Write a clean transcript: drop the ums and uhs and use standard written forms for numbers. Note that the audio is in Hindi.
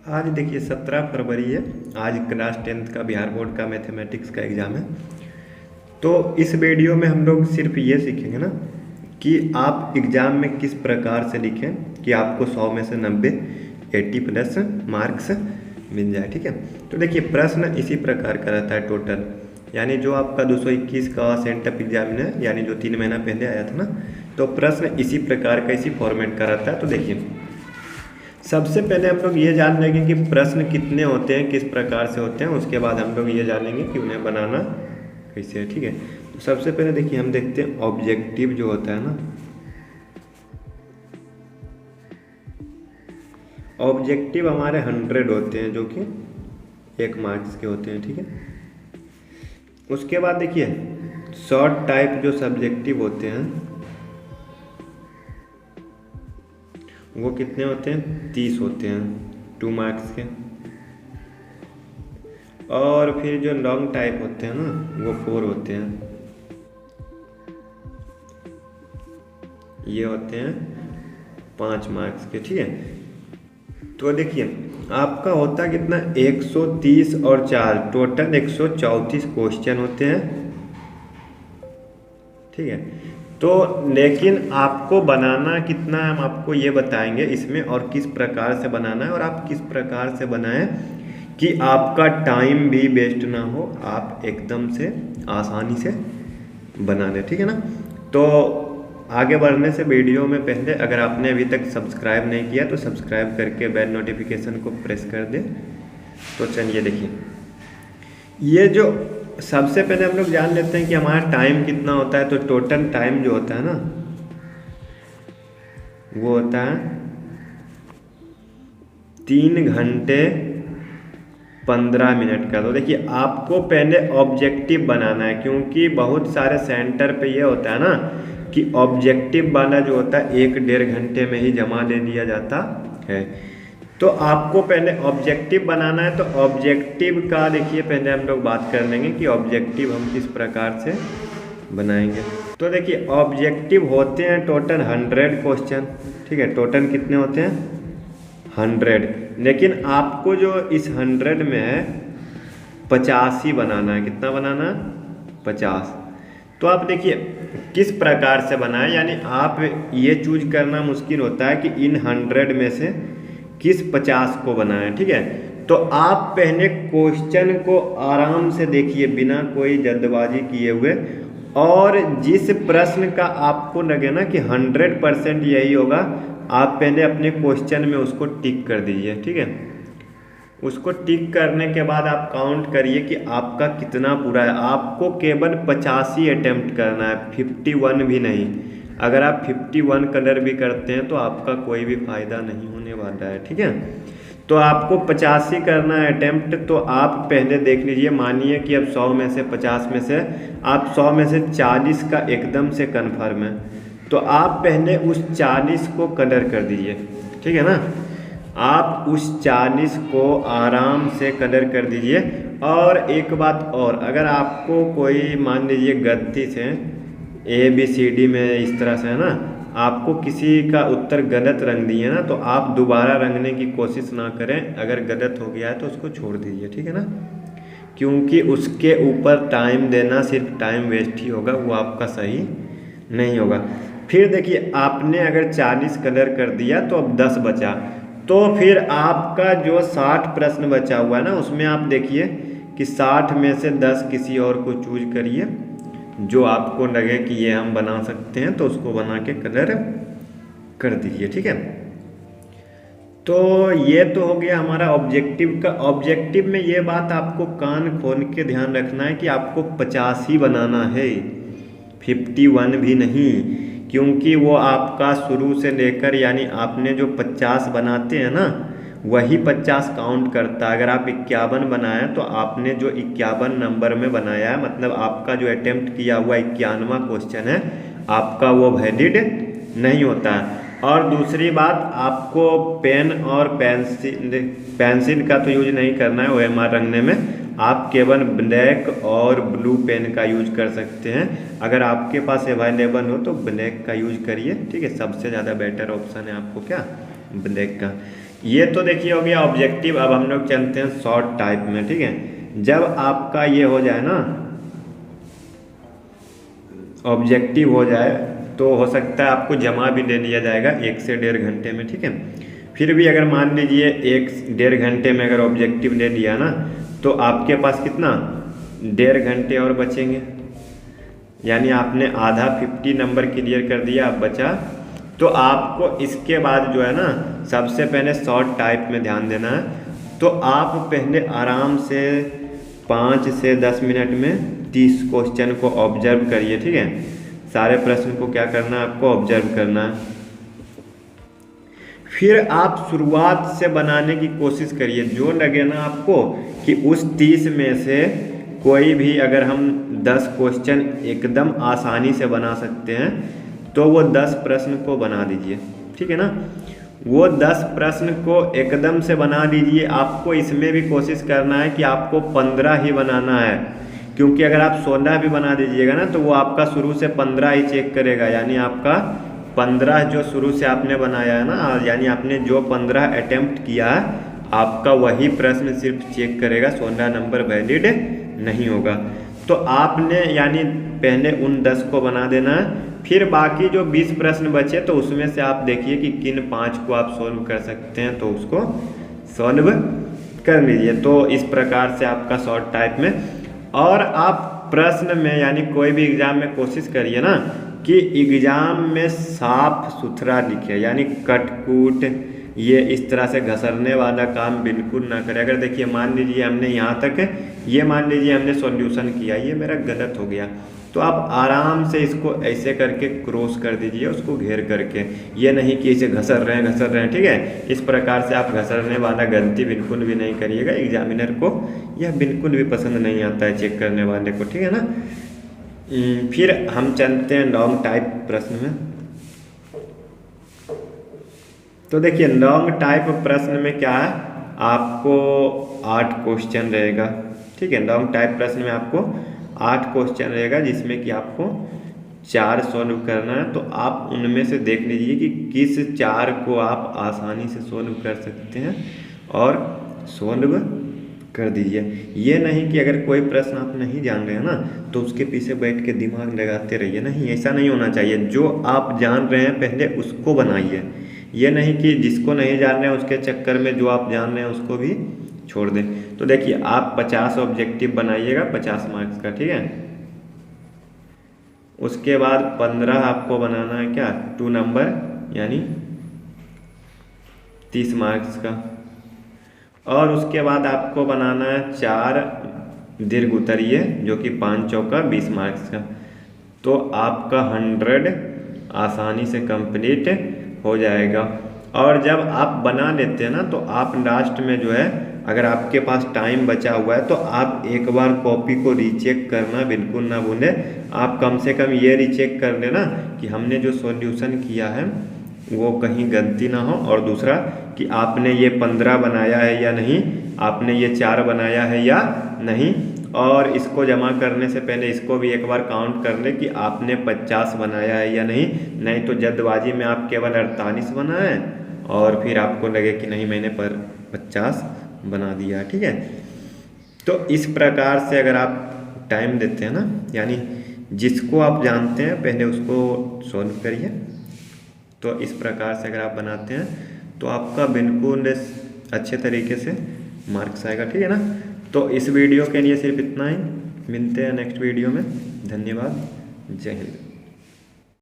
आज देखिए 17 फरवरी है। आज क्लास 10th का बिहार बोर्ड का मैथमेटिक्स का एग्ज़ाम है। तो इस वीडियो में हम लोग सिर्फ ये सीखेंगे ना कि आप एग्ज़ाम में किस प्रकार से लिखें कि आपको 100 में से 90 80 प्लस मार्क्स मिल जाए। ठीक है, तो देखिए प्रश्न इसी प्रकार का रहता है टोटल, यानी जो आपका 221 का सेंटअप एग्जाम है, यानी जो 3 महीना पहले आया था ना, तो प्रश्न इसी प्रकार का इसी फॉर्मेट का रहता है। तो देखिए सबसे पहले हम लोग ये जान लेंगे कि प्रश्न कितने होते हैं, किस प्रकार से होते हैं। उसके बाद हम लोग ये जानेंगे कि उन्हें बनाना कैसे है। ठीक है, तो सबसे पहले देखिए हम देखते हैं ऑब्जेक्टिव जो होता है ना, ऑब्जेक्टिव हमारे 100 होते हैं जो कि 1 मार्क्स के होते हैं। ठीक है, उसके बाद देखिए शॉर्ट टाइप जो सब्जेक्टिव होते हैं वो कितने होते हैं, 30 होते हैं 2 मार्क्स के। और फिर जो लॉन्ग टाइप होते हैं ना वो 4 होते हैं, ये होते हैं 5 मार्क्स के। ठीक है, तो देखिए आपका होता कितना, 130 और 4 टोटल 134 क्वेश्चन होते हैं। ठीक है, तो लेकिन आपको बनाना कितना है हम आपको ये बताएंगे इसमें, और किस प्रकार से बनाना है, और आप किस प्रकार से बनाएं कि आपका टाइम भी वेस्ट ना हो, आप एकदम से आसानी से बना लें। ठीक है ना, तो आगे बढ़ने से वीडियो में पहले अगर आपने अभी तक सब्सक्राइब नहीं किया तो सब्सक्राइब करके बेल नोटिफिकेशन को प्रेस कर दें। तो चलिए देखिए, ये जो सबसे पहले हम लोग जान लेते हैं कि हमारा टाइम कितना होता है। तो टोटल टाइम जो होता है ना वो होता है 3 घंटे 15 मिनट का। तो देखिए आपको पहले ऑब्जेक्टिव बनाना है, क्योंकि बहुत सारे सेंटर पे ये होता है ना कि ऑब्जेक्टिव वाला जो होता है 1-1.5 घंटे में ही जमा दे दिया जाता है। तो आपको पहले ऑब्जेक्टिव बनाना है। तो ऑब्जेक्टिव का देखिए पहले हम लोग बात कर लेंगे कि ऑब्जेक्टिव हम किस प्रकार से बनाएंगे। तो देखिए ऑब्जेक्टिव होते हैं टोटल 100 क्वेश्चन। ठीक है, टोटल कितने होते हैं, 100। लेकिन आपको जो इस 100 में है 50 ही बनाना है। कितना बनाना है, 50। तो आप देखिए किस प्रकार से बनाएं, यानी आप ये चूज करना मुश्किल होता है कि इन 100 में से किस 50 को बनाएं। ठीक है, तो आप पहले क्वेश्चन को आराम से देखिए बिना कोई जल्दबाजी किए हुए, और जिस प्रश्न का आपको लगे ना कि 100% यही होगा, आप पहले अपने क्वेश्चन में उसको टिक कर दीजिए। ठीक है, उसको टिक करने के बाद आप काउंट करिए कि आपका कितना पूरा है। आपको केवल 50 ही अटेम्प्ट करना है, 51 भी नहीं। अगर आप 51 कलर भी करते हैं तो आपका कोई भी फायदा नहीं होने वाला है। ठीक है, तो आपको 50 ही करना है अटेम्प्ट। तो आप पहले देख लीजिए, मानिए कि अब 100 में से 50 में से आप 100 में से 40 का एकदम से कन्फर्म है, तो आप पहले उस 40 को कलर कर दीजिए। ठीक है ना, आप उस 40 को आराम से कलर कर दीजिए। और एक बात और, अगर आपको कोई मान लीजिए गलती से ABCD में इस तरह से है ना, आपको किसी का उत्तर गलत रंग दिए ना, तो आप दोबारा रंगने की कोशिश ना करें। अगर गलत हो गया है तो उसको छोड़ दीजिए। ठीक है ना, क्योंकि उसके ऊपर टाइम देना सिर्फ टाइम वेस्ट ही होगा, वो आपका सही नहीं होगा। फिर देखिए आपने अगर 40 कलर कर दिया तो अब 10 बचा, तो फिर आपका जो 60 प्रश्न बचा हुआ है ना, उसमें आप देखिए कि 60 में से 10 किसी और को चूज करिए जो आपको लगे कि ये हम बना सकते हैं, तो उसको बना के कलर कर दीजिए। ठीक है, तो ये तो हो गया हमारा ऑब्जेक्टिव का। ऑब्जेक्टिव में ये बात आपको कान खोल के ध्यान रखना है कि आपको 50 ही बनाना है, 51 भी नहीं, क्योंकि वो आपका शुरू से लेकर, यानी आपने जो 50 बनाते हैं ना वही 50 काउंट करता है। अगर आप 51 बनाए तो आपने जो 51 नंबर में बनाया है, मतलब आपका जो अटेम्प्ट किया हुआ 51वां क्वेश्चन है, आपका वो वैलिड नहीं होता है। और दूसरी बात, आपको पेन और पेंसिल का तो यूज नहीं करना है OMR रंगने में। आप केवल ब्लैक और ब्लू पेन का यूज कर सकते हैं। अगर आपके पास अवेलेबल हो तो ब्लैक का यूज करिए। ठीक है, सबसे ज़्यादा बेटर ऑप्शन है आपको क्या, ब्लैक का। ये तो देखिए हो गया ऑब्जेक्टिव। अब हम लोग चलते हैं शॉर्ट टाइप में, ठीक है। जब आपका ये हो जाए ना, ऑब्जेक्टिव हो जाए, तो हो सकता है आपको जमा भी ले लिया जाएगा 1 से 1.5 घंटे में, ठीक है। फिर भी अगर मान लीजिए 1-1.5 घंटे में अगर ऑब्जेक्टिव ले लिया ना, तो आपके पास कितना 1.5 घंटे और बचेंगे, यानी आपने आधा 50 नंबर क्लियर कर दिया, अब बचा। तो आपको इसके बाद जो है ना, सबसे पहले शॉर्ट टाइप में ध्यान देना है। तो आप पहले आराम से 5 से 10 मिनट में 30 क्वेश्चन को ऑब्जर्व करिए, ठीक है। सारे प्रश्न को क्या करना है, आपको ऑब्जर्व करना है। फिर आप शुरुआत से बनाने की कोशिश करिए। जो लगे ना आपको कि उस 30 में से कोई भी अगर हम 10 क्वेश्चन एकदम आसानी से बना सकते हैं, तो वो 10 प्रश्न को बना दीजिए, ठीक है ना। वो 10 प्रश्न को एकदम से बना दीजिए। आपको इसमें भी कोशिश करना है कि आपको 15 ही बनाना है, क्योंकि अगर आप 16 भी बना दीजिएगा ना, तो वो आपका शुरू से 15 ही चेक करेगा। यानी आपका 15 जो शुरू से आपने बनाया है ना, यानी आपने जो 15 अटेम्प्ट किया है, आपका वही प्रश्न सिर्फ चेक करेगा, 16 नंबर वैलिड नहीं होगा। तो आपने यानी पहले उन 10 को बना देना है। फिर बाकी जो 20 प्रश्न बचे, तो उसमें से आप देखिए कि किन 5 को आप सॉल्व कर सकते हैं, तो उसको सॉल्व कर लीजिए। तो इस प्रकार से आपका शॉर्ट टाइप में। और आप प्रश्न में यानी कोई भी एग्जाम में कोशिश करिए ना कि एग्जाम में साफ सुथरा लिखे, यानी कटकूट ये इस तरह से घसरने वाला काम बिल्कुल ना करें। अगर देखिए मान लीजिए हमने यहाँ तक ये मान लीजिए हमने सॉल्यूशन किया, ये मेरा गलत हो गया, तो आप आराम से इसको ऐसे करके क्रॉस कर दीजिए, उसको घेर करके। ये नहीं कि इसे घसर रहे हैं, ठीक है। इस प्रकार से आप घसरने वाला गलती बिल्कुल भी नहीं करिएगा। एग्जामिनर को यह बिल्कुल भी पसंद नहीं आता है, चेक करने वाले को, ठीक है ना। फिर हम चलते हैं लॉन्ग टाइप प्रश्न में। तो देखिए लॉन्ग टाइप प्रश्न में क्या है, आपको 8 क्वेश्चन रहेगा, ठीक है। लॉन्ग टाइप प्रश्न में आपको 8 क्वेश्चन रहेगा, जिसमें कि आपको 4 सॉल्व करना है। तो आप उनमें से देख लीजिए कि किस 4 को आप आसानी से सॉल्व कर सकते हैं और सॉल्व कर दीजिए। ये नहीं कि अगर कोई प्रश्न आप नहीं जान रहे हैं ना, तो उसके पीछे बैठ के दिमाग लगाते रहिए, नहीं, ऐसा नहीं होना चाहिए। जो आप जान रहे हैं पहले उसको बनाइए। ये नहीं कि जिसको नहीं जान रहे हैं उसके चक्कर में जो आप जान रहे हैं उसको भी छोड़ दें। तो देखिए आप 50 ऑब्जेक्टिव बनाइएगा 50 मार्क्स का, ठीक है। उसके बाद 15 आपको बनाना है क्या 2 नंबर, यानी 30 मार्क्स का। और उसके बाद आपको बनाना है 4 दीर्घ उत्तरीय, जो कि 5 चौका 20 मार्क्स का। तो आपका 100 आसानी से कंप्लीट हो जाएगा। और जब आप बना लेते हैं ना, तो आप लास्ट में जो है, अगर आपके पास टाइम बचा हुआ है, तो आप एक बार कॉपी को रीचेक करना बिल्कुल ना भूलें। आप कम से कम ये रीचेक कर लेना कि हमने जो सॉल्यूशन किया है वो कहीं गलती ना हो, और दूसरा कि आपने ये 15 बनाया है या नहीं, आपने ये 4 बनाया है या नहीं। और इसको जमा करने से पहले इसको भी एक बार काउंट कर ले कि आपने 50 बनाया है या नहीं। नहीं तो जल्दबाजी में आप केवल 48 बनाए और फिर आपको लगे कि नहीं मैंने 50 बना दिया, ठीक है। तो इस प्रकार से अगर आप टाइम देते हैं ना, यानी जिसको आप जानते हैं पहले उसको सॉल्व करिए। तो इस प्रकार से अगर आप बनाते हैं तो आपका बिल्कुल अच्छे तरीके से मार्क्स आएगा, ठीक है ना। तो इस वीडियो के लिए सिर्फ इतना ही। मिलते हैं नेक्स्ट वीडियो में। धन्यवाद। जय हिंद।